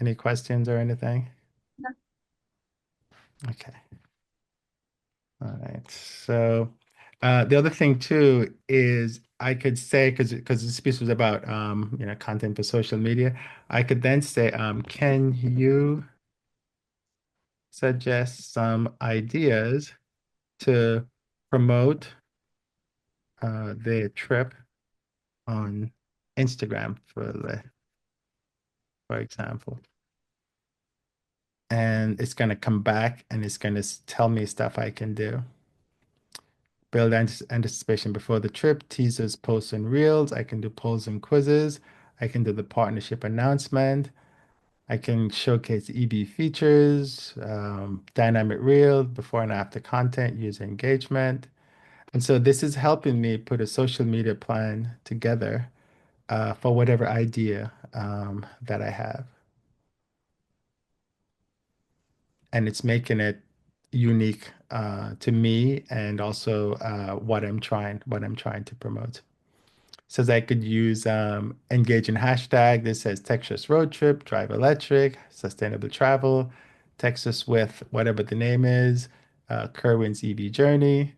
Any questions or anything? Okay. All right. So the other thing too is I could say because this piece was about content for social media, I could then say, can you suggest some ideas to promote their trip on Instagram for example? And it's going to come back and it's going to tell me stuff I can do. Build anticipation before the trip, teasers, posts, and reels. I can do polls and quizzes. I can do the partnership announcement. I can showcase EB features, dynamic reel, before and after content, user engagement. And so this is helping me put a social media plan together for whatever idea that I have. And it's making it unique to me and also what I'm trying to promote. Says I could use engage in hashtag. This says Texas road trip, drive electric, sustainable travel, Texas with whatever the name is, Kerwin's EV journey.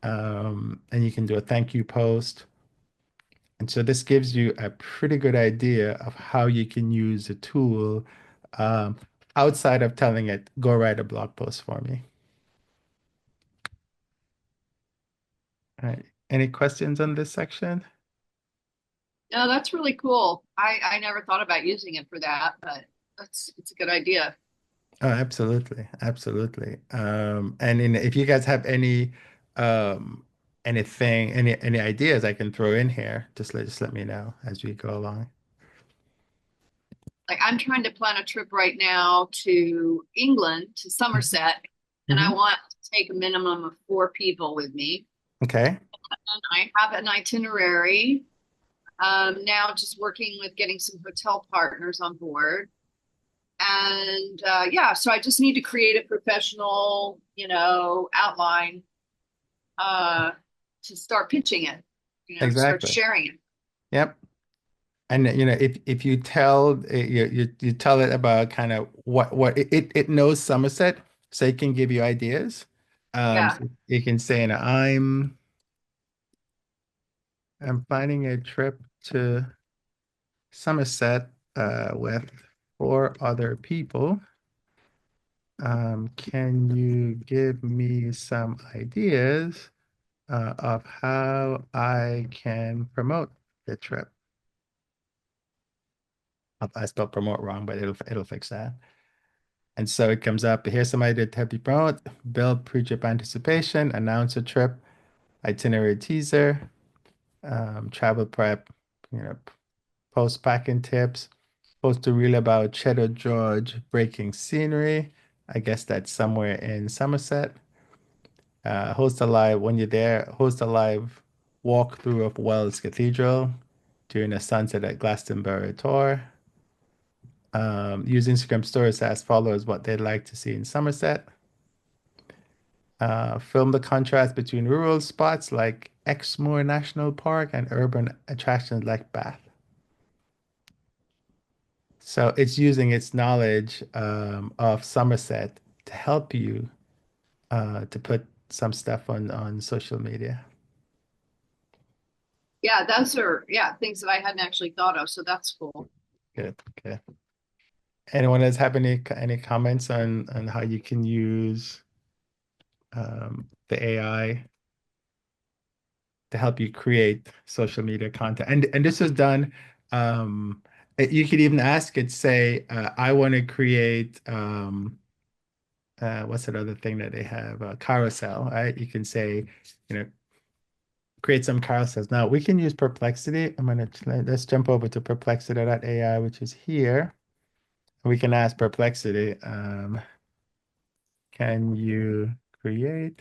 And you can do a thank you post. And so this gives you a pretty good idea of how you can use the tool um, outside of telling it, go write a blog post for me. All right. Any questions on this section? No, that's really cool. I never thought about using it for that, but it's a good idea. Oh, absolutely, absolutely. If you guys have um, any ideas I can throw in here, just let me know as we go along. Like I'm trying to plan a trip right now to England, to Somerset, and I Hmm. want to take a minimum of 4 people with me. Okay. And I have an itinerary. Now just working with getting some hotel partners on board. And yeah, so I just need to create a professional, outline uh, to start pitching it, to start Exactly. sharing it. Yep. And if you tell you tell it about kind of what it knows Somerset, so it can give you ideas. Yeah. So you can say, I'm planning a trip to Somerset with 4 other people. Can you give me some ideas of how I can promote the trip? I spelled promote wrong, but it'll fix that. And so it comes up, here's some idea to help you promote, build pre-trip anticipation, announce a trip, itinerary teaser, travel prep, you know, post packing tips, post a reel about Cheddar George breaking scenery. I guess that's somewhere in Somerset. Host a live when you're there. Host a live walkthrough of Wells Cathedral during a sunset at Glastonbury tour. Use Instagram stories to ask followers what they'd like to see in Somerset. Film the contrast between rural spots like Exmoor National Park and urban attractions like Bath. So it's using its knowledge of Somerset to help you to put some stuff on social media. Yeah, those are things that I hadn't actually thought of, so that's cool. Good, good. Anyone else have any comments on how you can use the AI to help you create social media content? And this was done. You could even ask it, say, I want to create what's that other thing that they have? Carousel, right? You can say, you know, create some carousels. Now we can use Perplexity. Let's jump over to perplexity.ai, which is here. We can ask Perplexity, can you create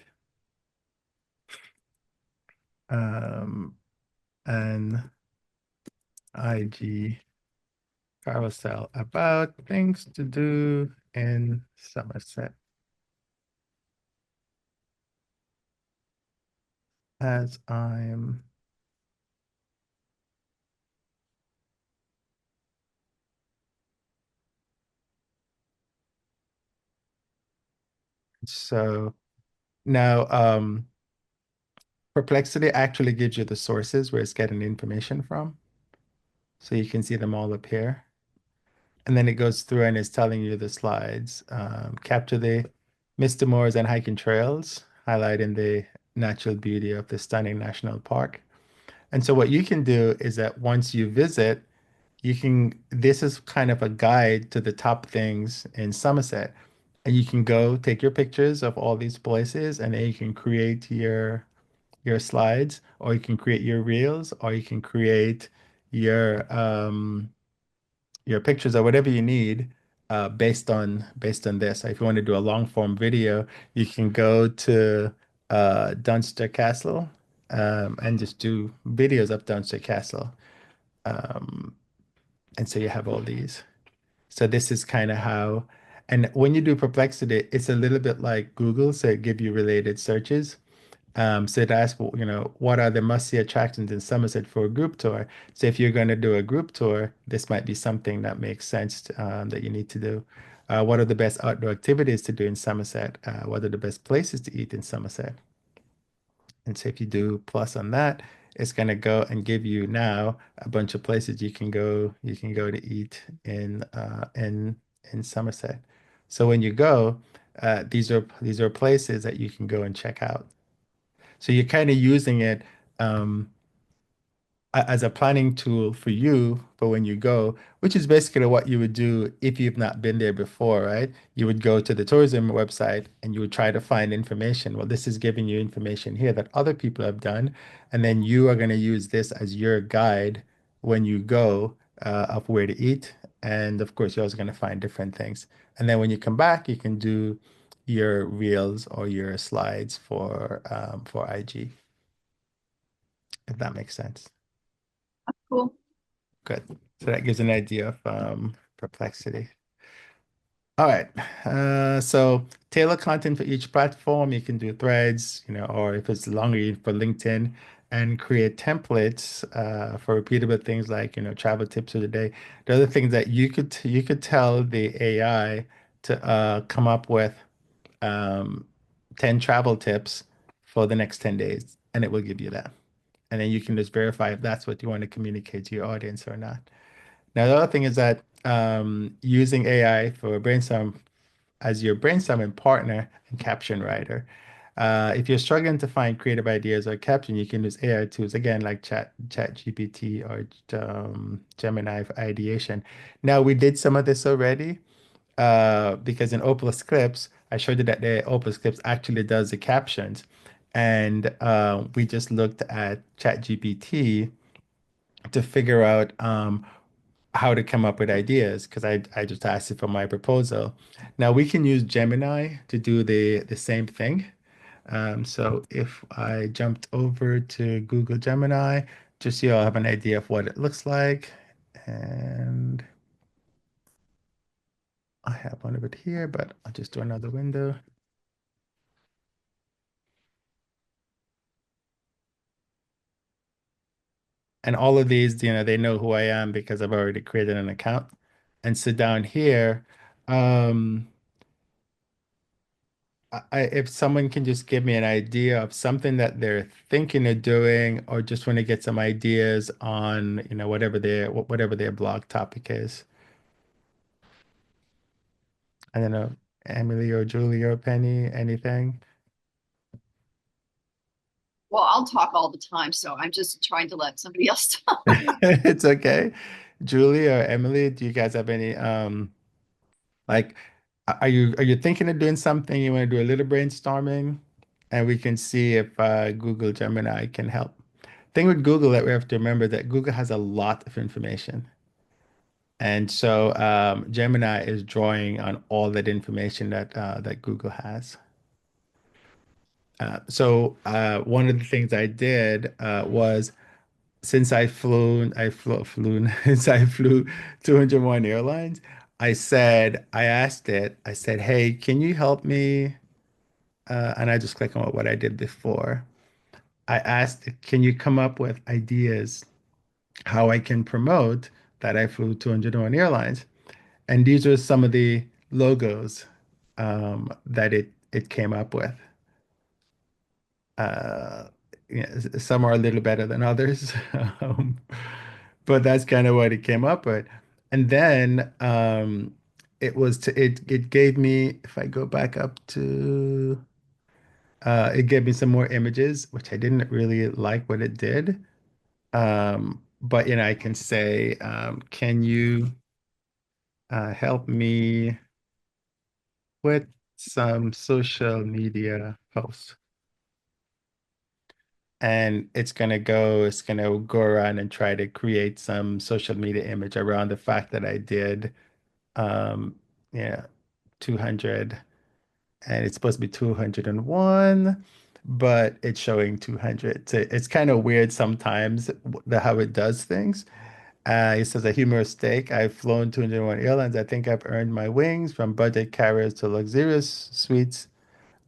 um, an IG carousel about things to do in Somerset as I'm So now, Perplexity actually gives you the sources where it's getting the information from. So you can see them all up here. And then it goes through and it's telling you the slides. Capture the misdemeanors and hiking trails, highlighting the natural beauty of the stunning national park. And so what you can do is that once you visit, this is kind of a guide to the top things in Somerset. And you can go take your pictures of all these places and then you can create your slides, or you can create your reels, or you can create your your pictures or whatever you need based on this. If you want to do a long form video, you can go to Dunster Castle and just do videos of Dunster Castle. Um, and so you have all these. So this is kind of how, and when you do Perplexity, it's a little bit like Google, so it give you related searches. So it asks, well, what are the must-see attractions in Somerset for a group tour? So if you're going to do a group tour, this might be something that makes sense that you need to do. What are the best outdoor activities to do in Somerset? What are the best places to eat in Somerset? And so if you do plus on that, it's going to go and give you now a bunch of places you can go to eat in Somerset. So when you go, these are places that you can go and check out. So you're kind of using it um, as a planning tool for you for when you go, which is basically what you would do if you've not been there before, right? You would go to the tourism website and you would try to find information. Well, this is giving you information here that other people have done, and then you are going to use this as your guide when you go of where to eat. And of course, you're also going to find different things. And then when you come back, you can do your reels or your slides for IG, if that makes sense. Cool. Good. So that gives an idea of Perplexity. All right. So tailor content for each platform. You can do threads, or if it's longer, for LinkedIn, and create templates for repeatable things like, travel tips of the day. The other things that you could tell the AI to come up with 10 travel tips for the next 10 days, and it will give you that. And then you can just verify if that's what you want to communicate to your audience or not. Now, the other thing is that using AI for brainstorm as your brainstorming partner and caption writer. If you're struggling to find creative ideas or caption, you can use AI tools again, like ChatGPT or Gemini for ideation. Now, we did some of this already because in Opus Clips, I showed you that the Opus Clips actually does the captions, and we just looked at ChatGPT to figure out how to come up with ideas because I just asked it for my proposal. Now we can use Gemini to do the same thing. So if I jumped over to Google Gemini, just so you'll have an idea of what it looks like. And I have one of it here, but I'll just do another window. And all of these, they know who I am because I've already created an account. And so down here, um, if someone can just give me an idea of something that they're thinking of doing, or just want to get some ideas on, whatever their blog topic is. I don't know, Emily or Julie or Penny, anything? Well, I'll talk all the time, so I'm just trying to let somebody else talk. It's okay. Julie or Emily, do you guys have any like are you thinking of doing something? You want to do a little brainstorming, and we can see if Google Gemini can help. Thing with Google that we have to remember that Google has a lot of information. And so Gemini is drawing on all that information that Google has. So one of the things I did was since since I flew 201 airlines, I said, hey, can you help me? And I just click on what I did before. I asked, can you come up with ideas how I can promote that I flew 201 airlines? And these are some of the logos that it came up with. Uh, yeah, some are a little better than others, um, but that's kind of what it came up with. And then it gave me, if I go back up to it gave me some more images, which I didn't really like what it did. But I can say, can you help me with some social media posts? And it's gonna go around and try to create some social media image around the fact that I did um yeah 200, and it's supposed to be 201, but it's showing 200. So it's kind of weird sometimes how it does things. It says a humorous take. I've flown 201 airlines. I think I've earned my wings from budget carriers to luxurious suites.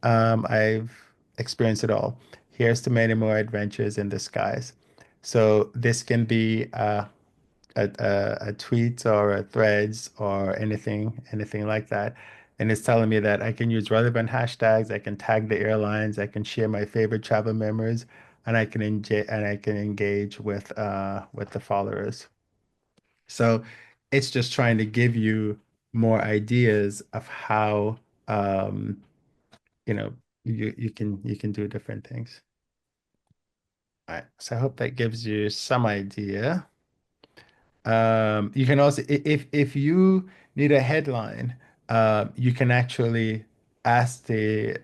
I've experienced it all. Here's to many more adventures in the skies. So this can be a tweet or a threads or anything like that. And it's telling me that I can use relevant hashtags, I can tag the airlines, I can share my favorite travel memories, and I can engage with the followers. So it's just trying to give you more ideas of how um, you know you can do different things. All right. So I hope that gives you some idea. You can also, if you need a headline, you can actually ask the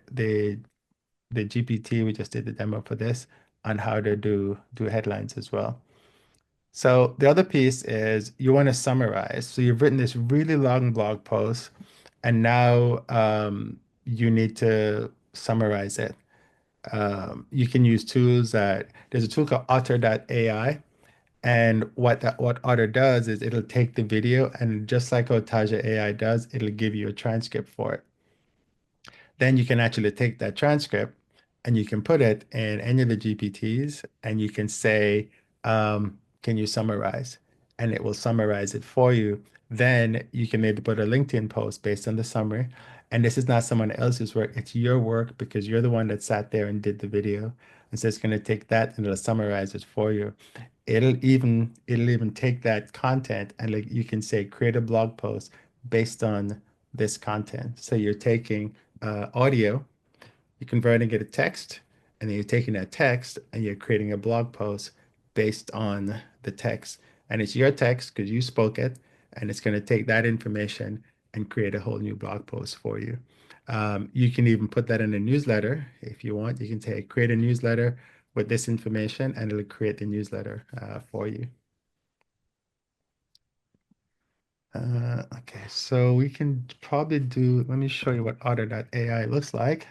GPT. We just did the demo for this on how to do headlines as well. So the other piece is you want to summarize. So you've written this really long blog post, and now you need to summarize it. You can use tools that there's a tool called Otter.ai. And what Otter does is it'll take the video, and just like Otaja AI does, it'll give you a transcript for it. Then you can actually take that transcript and you can put it in any of the GPTs and you can say, can you summarize? And it will summarize it for you. Then you can maybe put a LinkedIn post based on the summary. And this is not someone else's work, it's your work because you're the one that sat there and did the video. And so it's going to take that and it'll summarize it for you. It'll even take that content and like you can say create a blog post based on this content. So you're taking audio, you're converting it to text, and then you're taking that text and you're creating a blog post based on the text. And it's your text because you spoke it, and it's going to take that information and create a whole new blog post for you. You can even put that in a newsletter if you want. You can say, create a newsletter with this information, and it'll create the newsletter for you. Okay, so we can probably do, let me show you what Otter.ai looks like.